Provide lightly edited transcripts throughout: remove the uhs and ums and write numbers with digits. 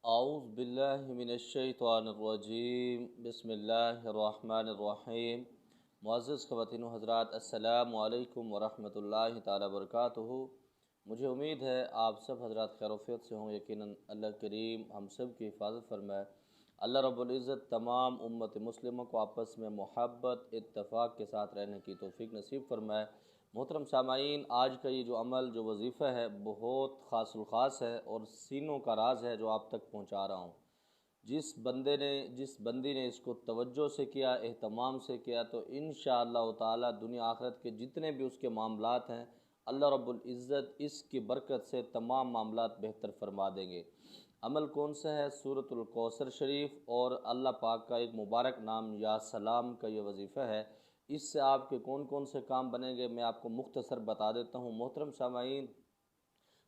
اعوذ باللہ من الشیطان الرجیم بسم اللہ الرحمن الرحیم۔ معزز خواتین و حضرات، السلام علیکم ورحمۃ اللہ تعالی وبرکاتہ۔ مجھے امید ہے آپ سب حضرات خیر و عافیت سے ہوں۔ یقیناً اللہ کریم ہم سب کی حفاظت فرمائے۔ اللہ رب العزت تمام امت مسلموں کو آپس میں محبت اتفاق کے ساتھ رہنے کی توفیق نصیب فرمائے۔ محترم سامعین، آج کا یہ جو عمل جو وظیفہ ہے بہت خاص الخاص ہے اور سینوں کا راز ہے جو آپ تک پہنچا رہا ہوں۔ جس بندی نے اس کو توجہ سے کیا، اہتمام سے کیا، تو انشاءاللہ تعالی دنیا آخرت کے جتنے بھی اس کے معاملات ہیں اللہ رب العزت اس کی برکت سے تمام معاملات بہتر فرما دیں گے۔ عمل کون سا ہے؟ سورۃ الکوثر شریف اور اللہ پاک کا ایک مبارک نام یا سلام کا یہ وظیفہ ہے۔ اس سے آپ کے کون کون سے کام بنیں گے میں آپ کو مختصر بتا دیتا ہوں۔ محترم سامعین،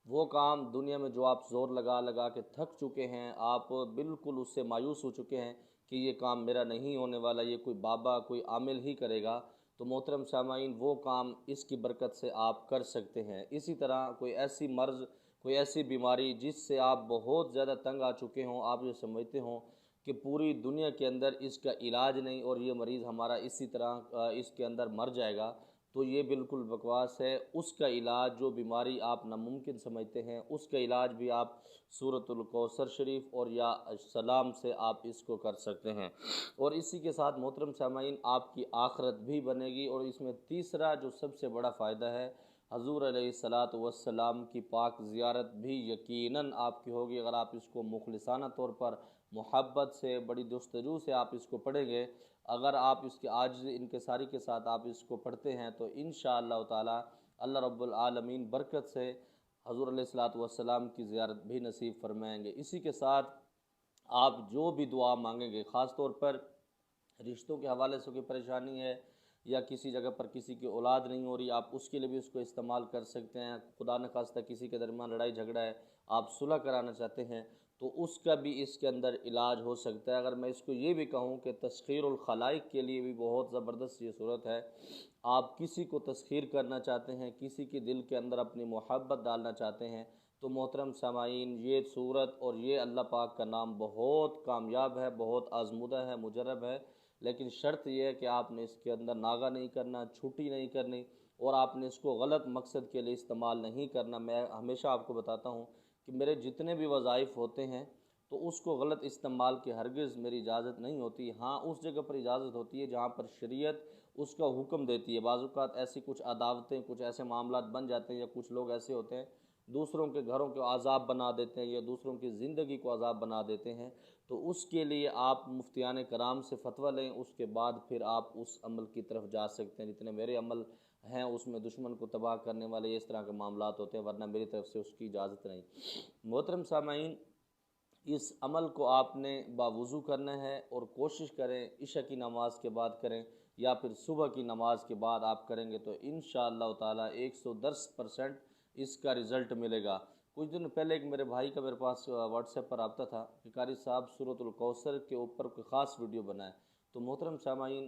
وہ کام دنیا میں جو آپ زور لگا لگا کے تھک چکے ہیں، آپ بالکل اس سے مایوس ہو چکے ہیں کہ یہ کام میرا نہیں ہونے والا، یہ کوئی بابا کوئی عامل ہی کرے گا، تو محترم سامعین وہ کام اس کی برکت سے آپ کر سکتے ہیں۔ اسی طرح کوئی ایسی مرض، کوئی ایسی بیماری جس سے آپ بہت زیادہ تنگ آ چکے ہوں، آپ یہ سمجھتے ہوں کہ پوری دنیا کے اندر اس کا علاج نہیں اور یہ مریض ہمارا اسی طرح اس کے اندر مر جائے گا، تو یہ بالکل بکواس ہے۔ اس کا علاج، جو بیماری آپ ناممکن سمجھتے ہیں، اس کا علاج بھی آپ سورۃ الکوثر شریف اور یا سلام سے آپ اس کو کر سکتے ہیں۔ اور اسی کے ساتھ محترم سامعین آپ کی آخرت بھی بنے گی۔ اور اس میں تیسرا جو سب سے بڑا فائدہ ہے، حضور علیہ الصلاۃ والسلام کی پاک زیارت بھی یقیناً آپ کی ہوگی اگر آپ اس کو مخلصانہ طور پر محبت سے بڑی جستجو سے آپ اس کو پڑھیں گے۔ اگر آپ اس کے عاجز انکساری کے ساتھ آپ اس کو پڑھتے ہیں تو انشاءاللہ تعالی اللہ رب العالمین برکت سے حضور علیہ الصلاۃ والسلام کی زیارت بھی نصیب فرمائیں گے۔ اسی کے ساتھ آپ جو بھی دعا مانگیں گے، خاص طور پر رشتوں کے حوالے سے کوئی پریشانی ہے یا کسی جگہ پر کسی کی اولاد نہیں ہو رہی، آپ اس کے لیے بھی اس کو استعمال کر سکتے ہیں۔ خدا نخواستہ کسی کے درمیان لڑائی جھگڑا ہے، آپ صلح کرانا چاہتے ہیں تو اس کا بھی اس کے اندر علاج ہو سکتا ہے۔ اگر میں اس کو یہ بھی کہوں کہ تسخیر الخلائق کے لیے بھی بہت زبردست یہ صورت ہے۔ آپ کسی کو تسخیر کرنا چاہتے ہیں، کسی کے دل کے اندر اپنی محبت ڈالنا چاہتے ہیں، تو محترم سامعین یہ صورت اور یہ اللہ پاک کا نام بہت کامیاب ہے، بہت آزمودہ ہے، مجرب ہے۔ لیکن شرط یہ ہے کہ آپ نے اس کے اندر ناغہ نہیں کرنا، چھٹی نہیں کرنی، اور آپ نے اس کو غلط مقصد کے لیے استعمال نہیں کرنا۔ میں ہمیشہ آپ کو بتاتا ہوں کہ میرے جتنے بھی وظائف ہوتے ہیں تو اس کو غلط استعمال کی ہرگز میری اجازت نہیں ہوتی۔ ہاں، اس جگہ پر اجازت ہوتی ہے جہاں پر شریعت اس کا حکم دیتی ہے۔ بعض اوقات ایسی کچھ عداوتیں، کچھ ایسے معاملات بن جاتے ہیں یا کچھ لوگ ایسے ہوتے ہیں دوسروں کے گھروں کو عذاب بنا دیتے ہیں یا دوسروں کی زندگی کو عذاب بنا دیتے ہیں، تو اس کے لیے آپ مفتیان کرام سے فتویٰ لیں، اس کے بعد پھر آپ اس عمل کی طرف جا سکتے ہیں۔ جتنے میرے عمل ہیں اس میں دشمن کو تباہ کرنے والے اس طرح کے معاملات ہوتے ہیں، ورنہ میری طرف سے اس کی اجازت نہیں۔ محترم سامعین، اس عمل کو آپ نے باوضو کرنا ہے اور کوشش کریں عشاء کی نماز کے بعد کریں یا پھر صبح کی نماز کے بعد آپ کریں گے تو انشاءاللہ تعالی 110% اس کا رزلٹ ملے گا۔ کچھ دن پہلے ایک میرے بھائی کا میرے پاس واٹس ایپ پر رابطہ تھا کہ قاری صاحب سورۃ الکوثر کے اوپر کوئی خاص ویڈیو بنائے، تو محترم سامعین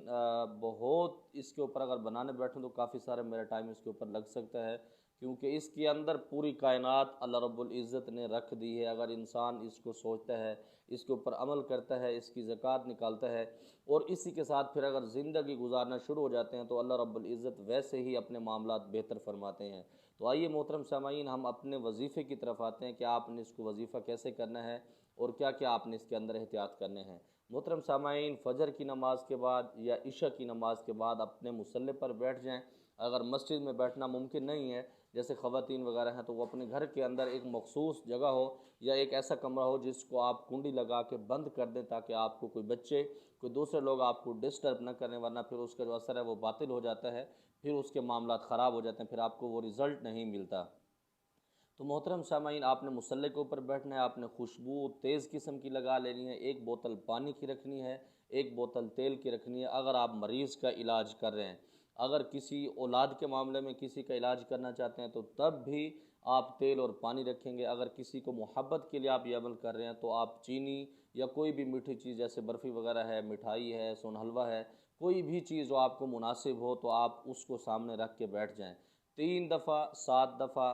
بہت اس کے اوپر اگر بنانے بیٹھوں تو کافی سارا میرا ٹائم اس کے اوپر لگ سکتا ہے، کیونکہ اس کے اندر پوری کائنات اللہ رب العزت نے رکھ دی ہے۔ اگر انسان اس کو سوچتا ہے، اس کے اوپر عمل کرتا ہے، اس کی زکوٰۃ نکالتا ہے اور اسی کے ساتھ پھر اگر زندگی گزارنا شروع ہو جاتے ہیں تو اللہ رب العزت ویسے ہی اپنے معاملات بہتر فرماتے ہیں۔ تو آئیے محترم سامعین ہم اپنے وظیفے کی طرف آتے ہیں کہ آپ نے اس کو وظیفہ کیسے کرنا ہے اور کیا کیا آپ نے اس کے اندر احتیاط کرنے ہیں۔ محترم سامعین، فجر کی نماز کے بعد یا عشاء کی نماز کے بعد اپنے مصلی پر بیٹھ جائیں۔ اگر مسجد میں بیٹھنا ممکن نہیں ہے، جیسے خواتین وغیرہ ہیں، تو وہ اپنے گھر کے اندر ایک مخصوص جگہ ہو یا ایک ایسا کمرہ ہو جس کو آپ کنڈی لگا کے بند کر دیں تاکہ آپ کو کوئی بچے، کوئی دوسرے لوگ آپ کو ڈسٹرب نہ کریں، ورنہ پھر اس کا جو اثر ہے وہ باطل ہو جاتا ہے، پھر اس کے معاملات خراب ہو جاتے ہیں، پھر آپ کو وہ رزلٹ نہیں ملتا۔ تو محترم سامعین آپ نے مصلی کے اوپر بیٹھنا ہے، آپ نے خوشبو تیز قسم کی لگا لینی ہے، ایک بوتل پانی کی رکھنی ہے، ایک بوتل تیل کی رکھنی ہے۔ اگر آپ مریض کا علاج کر رہے ہیں، اگر کسی اولاد کے معاملے میں کسی کا علاج کرنا چاہتے ہیں تو تب بھی آپ تیل اور پانی رکھیں گے۔ اگر کسی کو محبت کے لیے آپ یہ عمل کر رہے ہیں تو آپ چینی یا کوئی بھی میٹھی چیز جیسے برفی وغیرہ ہے، مٹھائی ہے، سون حلوہ ہے، کوئی بھی چیز جو آپ کو مناسب ہو تو آپ اس کو سامنے رکھ کے بیٹھ جائیں۔ 3 دفعہ، 7 دفعہ